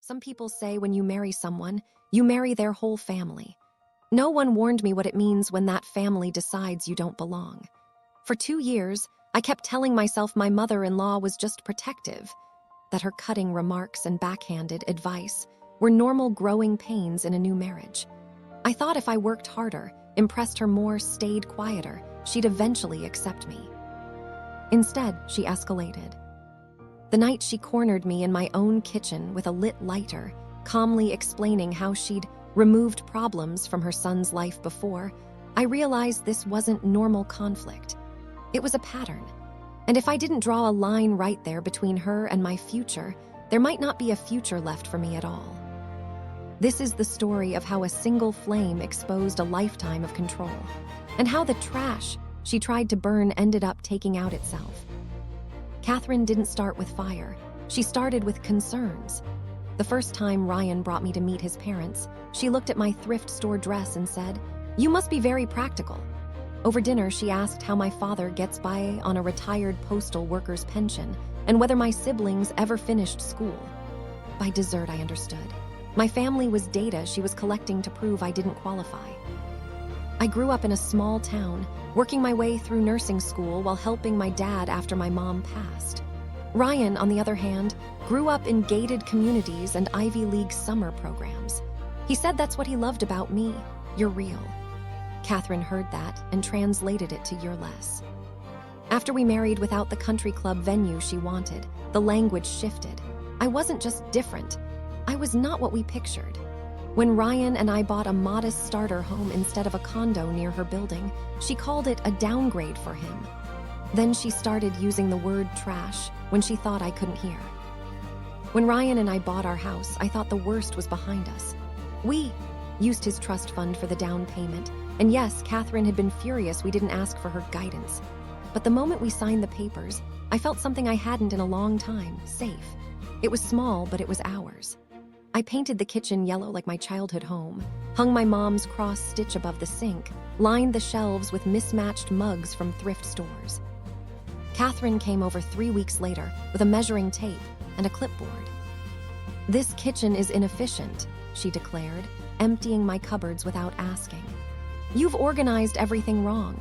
Some people say when you marry someone, you marry their whole family. No one warned me what it means when that family decides you don't belong. For 2 years, I kept telling myself my mother-in-law was just protective, that her cutting remarks and backhanded advice were normal growing pains in a new marriage. I thought if I worked harder, impressed her more, stayed quieter, she'd eventually accept me. Instead, she escalated. The night she cornered me in my own kitchen with a lit lighter, calmly explaining how she'd removed problems from her son's life before, I realized this wasn't normal conflict. It was a pattern. And if I didn't draw a line right there between her and my future, there might not be a future left for me at all. This is the story of how a single flame exposed a lifetime of control, and how the trash she tried to burn ended up taking out itself. Catherine didn't start with fire. She started with concerns. The first time Ryan brought me to meet his parents, she looked at my thrift store dress and said, "You must be very practical." Over dinner, she asked how my father gets by on a retired postal worker's pension and whether my siblings ever finished school. By dessert, I understood. My family was data she was collecting to prove I didn't qualify. I grew up in a small town, working my way through nursing school while helping my dad after my mom passed. Ryan, on the other hand, grew up in gated communities and Ivy League summer programs. He said that's what he loved about me. You're real. Catherine heard that and translated it to "you're less." After we married without the country club venue she wanted, the language shifted. I wasn't just different. I was not what we pictured. When Ryan and I bought a modest starter home instead of a condo near her building, she called it a downgrade for him. Then she started using the word trash when she thought I couldn't hear. When Ryan and I bought our house, I thought the worst was behind us. We used his trust fund for the down payment, and yes, Catherine had been furious we didn't ask for her guidance. But the moment we signed the papers, I felt something I hadn't in a long time, safe. It was small, but it was ours. I painted the kitchen yellow like my childhood home, hung my mom's cross stitch above the sink, lined the shelves with mismatched mugs from thrift stores. Catherine came over 3 weeks later with a measuring tape and a clipboard. "This kitchen is inefficient," she declared, emptying my cupboards without asking. "You've organized everything wrong.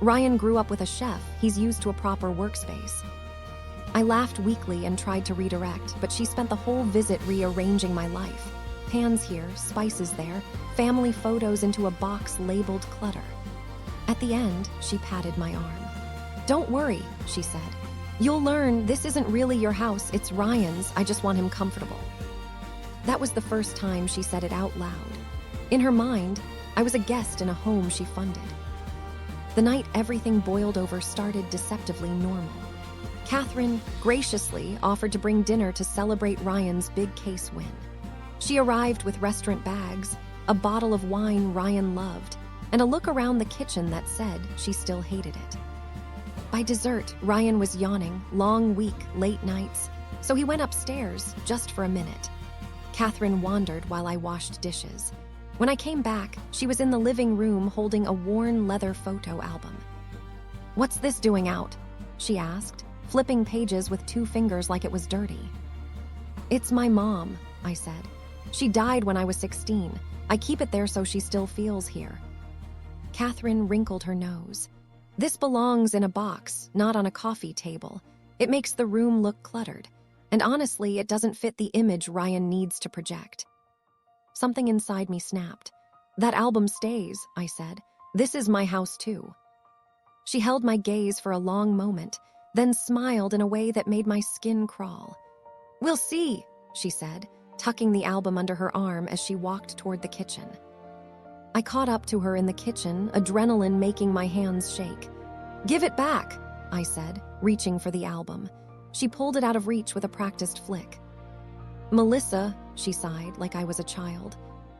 Ryan grew up with a chef. He's used to a proper workspace." I laughed weakly and tried to redirect, but she spent the whole visit rearranging my life. Pans here, spices there, family photos into a box labeled clutter. At the end, she patted my arm. "Don't worry," she said. "You'll learn this isn't really your house, it's Ryan's. I just want him comfortable." That was the first time she said it out loud. In her mind, I was a guest in a home she funded. The night everything boiled over started deceptively normal. Catherine graciously offered to bring dinner to celebrate Ryan's big case win. She arrived with restaurant bags, a bottle of wine Ryan loved, and a look around the kitchen that said she still hated it. By dessert, Ryan was yawning, long week, late nights, so he went upstairs just for a minute. Catherine wandered while I washed dishes. When I came back, she was in the living room holding a worn leather photo album. "What's this doing out?" she asked, flipping pages with 2 fingers like it was dirty. "It's my mom," I said. "She died when I was 16. I keep it there so she still feels here." Catherine wrinkled her nose. "This belongs in a box, not on a coffee table. It makes the room look cluttered. And honestly, it doesn't fit the image Ryan needs to project." Something inside me snapped. "That album stays," I said. "This is my house too." She held my gaze for a long moment, then smiled in a way that made my skin crawl. "We'll see," she said, tucking the album under her arm as she walked toward the kitchen. I caught up to her in the kitchen, adrenaline making my hands shake. "Give it back," I said, reaching for the album. She pulled it out of reach with a practiced flick. "Melissa," she sighed like I was a child,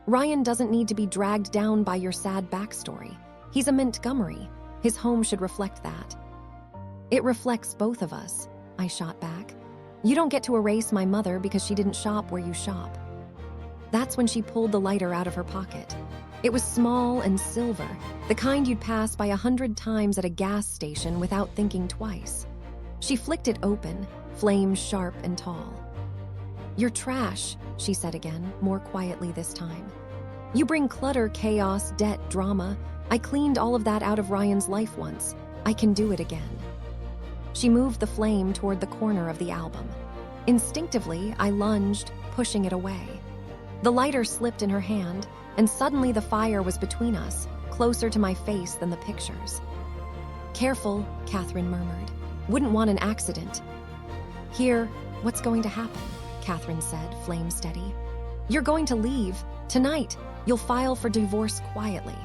"Ryan doesn't need to be dragged down by your sad backstory. He's a Montgomery. His home should reflect that." "It reflects both of us," I shot back. "You don't get to erase my mother because she didn't shop where you shop." That's when she pulled the lighter out of her pocket. It was small and silver, the kind you'd pass by 100 times at a gas station without thinking twice. She flicked it open, flame sharp and tall. "You're trash," she said again, more quietly this time. "You bring clutter, chaos, debt, drama. I cleaned all of that out of Ryan's life once. I can do it again." She moved the flame toward the corner of the album. Instinctively, I lunged, pushing it away. The lighter slipped in her hand, and suddenly the fire was between us, closer to my face than the pictures. "Careful," Catherine murmured. "Wouldn't want an accident." "Here, what's going to happen?" Catherine said, flame steady. "You're going to leave. Tonight, you'll file for divorce quietly.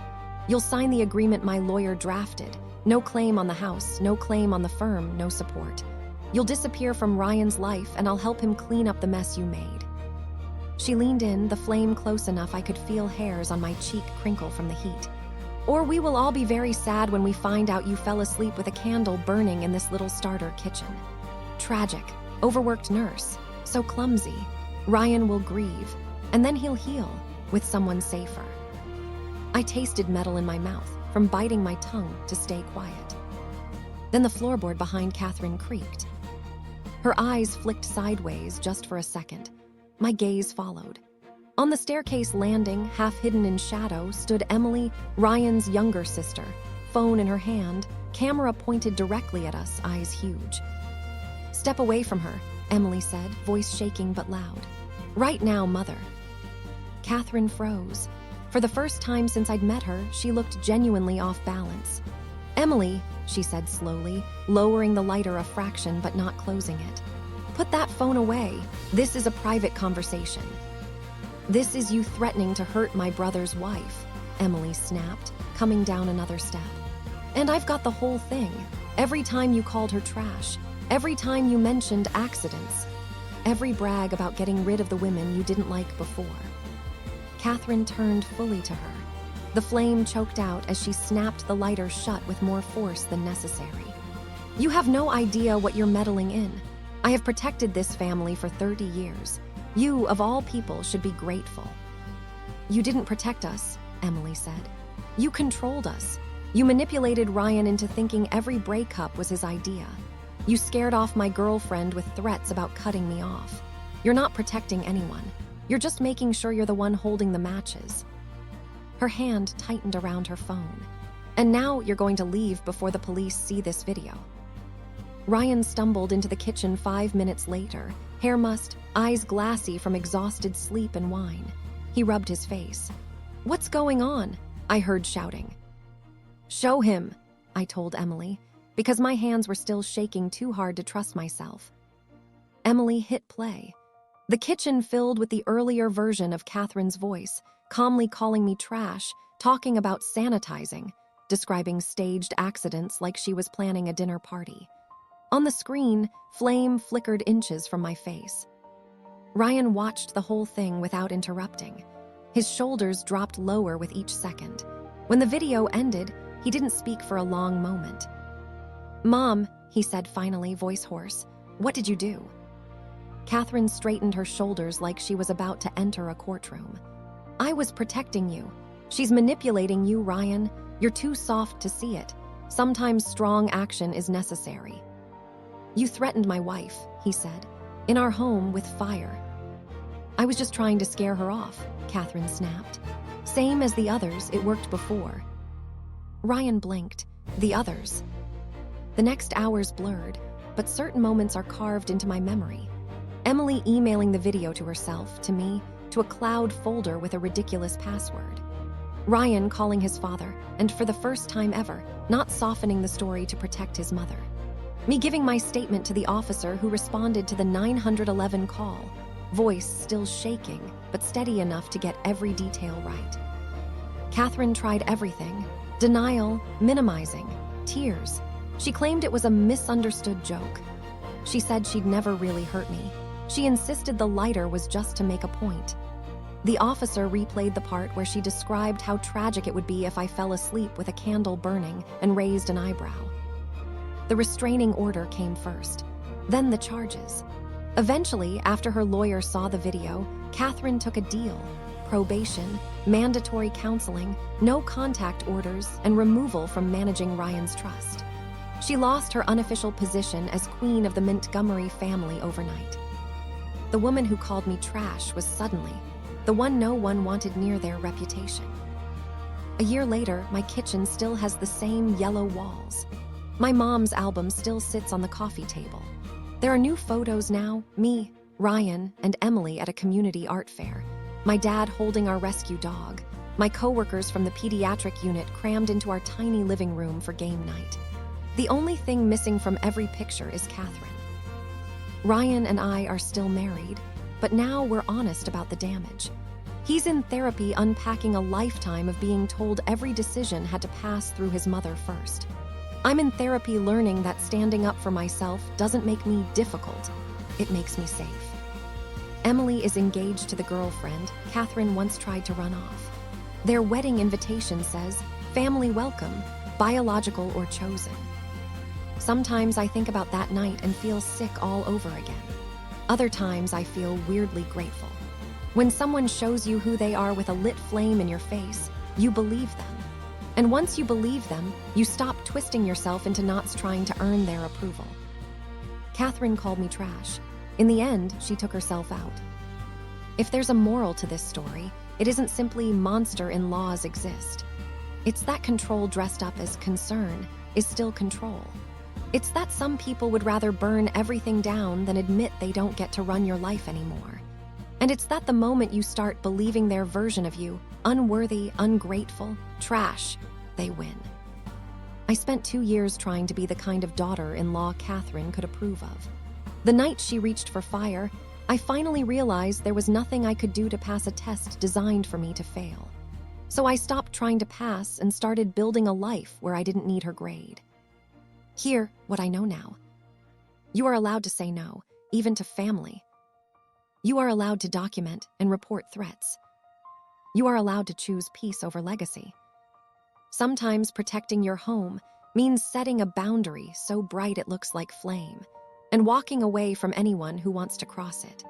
You'll sign the agreement my lawyer drafted. No claim on the house, no claim on the firm, no support. You'll disappear from Ryan's life, and I'll help him clean up the mess you made." She leaned in, the flame close enough I could feel hairs on my cheek crinkle from the heat. "Or we will all be very sad when we find out you fell asleep with a candle burning in this little starter kitchen. Tragic, overworked nurse, so clumsy. Ryan will grieve, and then he'll heal, with someone safer." I tasted metal in my mouth, from biting my tongue to stay quiet. Then the floorboard behind Catherine creaked. Her eyes flicked sideways just for a second. My gaze followed. On the staircase landing, half hidden in shadow, stood Emily, Ryan's younger sister, phone in her hand, camera pointed directly at us, eyes huge. "Step away from her," Emily said, voice shaking but loud. "Right now, Mother." Catherine froze. For the first time since I'd met her, she looked genuinely off balance. "Emily," she said slowly, lowering the lighter a fraction but not closing it. "Put that phone away. This is a private conversation." "This is you threatening to hurt my brother's wife," Emily snapped, coming down another step. "And I've got the whole thing. Every time you called her trash, every time you mentioned accidents, every brag about getting rid of the women you didn't like before." Catherine turned fully to her. The flame choked out as she snapped the lighter shut with more force than necessary. "You have no idea what you're meddling in. I have protected this family for 30 years. You, of all people, should be grateful." "You didn't protect us," Emily said. "You controlled us. You manipulated Ryan into thinking every breakup was his idea. You scared off my girlfriend with threats about cutting me off. You're not protecting anyone. You're just making sure you're the one holding the matches." Her hand tightened around her phone. "And now you're going to leave before the police see this video." Ryan stumbled into the kitchen 5 minutes later, hair mussed, eyes glassy from exhausted sleep and wine. He rubbed his face. "What's going on?" I heard shouting. "Show him," I told Emily, because my hands were still shaking too hard to trust myself. Emily hit play. The kitchen filled with the earlier version of Catherine's voice, calmly calling me trash, talking about sanitizing, describing staged accidents like she was planning a dinner party. On the screen, flame flickered inches from my face. Ryan watched the whole thing without interrupting. His shoulders dropped lower with each second. When the video ended, he didn't speak for a long moment. "Mom," he said finally, voice hoarse, "what did you do?" Catherine straightened her shoulders like she was about to enter a courtroom. "I was protecting you. She's manipulating you, Ryan. You're too soft to see it. Sometimes strong action is necessary." "You threatened my wife," he said, "in our home with fire." "I was just trying to scare her off," Catherine snapped. "Same as the others, it worked before." Ryan blinked. The others. The next hours blurred, but certain moments are carved into my memory. Emily emailing the video to herself, to me, to a cloud folder with a ridiculous password. Ryan calling his father, and for the first time ever, not softening the story to protect his mother. Me giving my statement to the officer who responded to the 911 call, voice still shaking, but steady enough to get every detail right. Catherine tried everything: denial, minimizing, tears. She claimed it was a misunderstood joke. She said she'd never really hurt me. She insisted the lighter was just to make a point. The officer replayed the part where she described how tragic it would be if I fell asleep with a candle burning and raised an eyebrow. The restraining order came first, then the charges. Eventually, after her lawyer saw the video, Catherine took a deal: probation, mandatory counseling, no contact orders, and removal from managing Ryan's trust. She lost her unofficial position as queen of the Montgomery family overnight. The woman who called me trash was suddenly the one no one wanted near their reputation. A year later, my kitchen still has the same yellow walls. My mom's album still sits on the coffee table. There are new photos now, me, Ryan, and Emily at a community art fair. My dad holding our rescue dog. My coworkers from the pediatric unit crammed into our tiny living room for game night. The only thing missing from every picture is Catherine. Ryan and I are still married, but now we're honest about the damage. He's in therapy unpacking a lifetime of being told every decision had to pass through his mother first. I'm in therapy learning that standing up for myself doesn't make me difficult, it makes me safe. Emily is engaged to the girlfriend Catherine once tried to run off. Their wedding invitation says, "Family welcome, biological or chosen." Sometimes I think about that night and feel sick all over again. Other times I feel weirdly grateful. When someone shows you who they are with a lit flame in your face, you believe them. And once you believe them, you stop twisting yourself into knots trying to earn their approval. Catherine called me trash. In the end, she took herself out. If there's a moral to this story, it isn't simply monster-in-laws exist. It's that control dressed up as concern is still control. It's that some people would rather burn everything down than admit they don't get to run your life anymore. And it's that the moment you start believing their version of you, unworthy, ungrateful, trash, they win. I spent 2 years trying to be the kind of daughter-in-law Catherine could approve of. The night she reached for fire, I finally realized there was nothing I could do to pass a test designed for me to fail. So I stopped trying to pass and started building a life where I didn't need her grade. Hear what I know now. You are allowed to say no, even to family. You are allowed to document and report threats. You are allowed to choose peace over legacy. Sometimes protecting your home means setting a boundary so bright it looks like flame, and walking away from anyone who wants to cross it.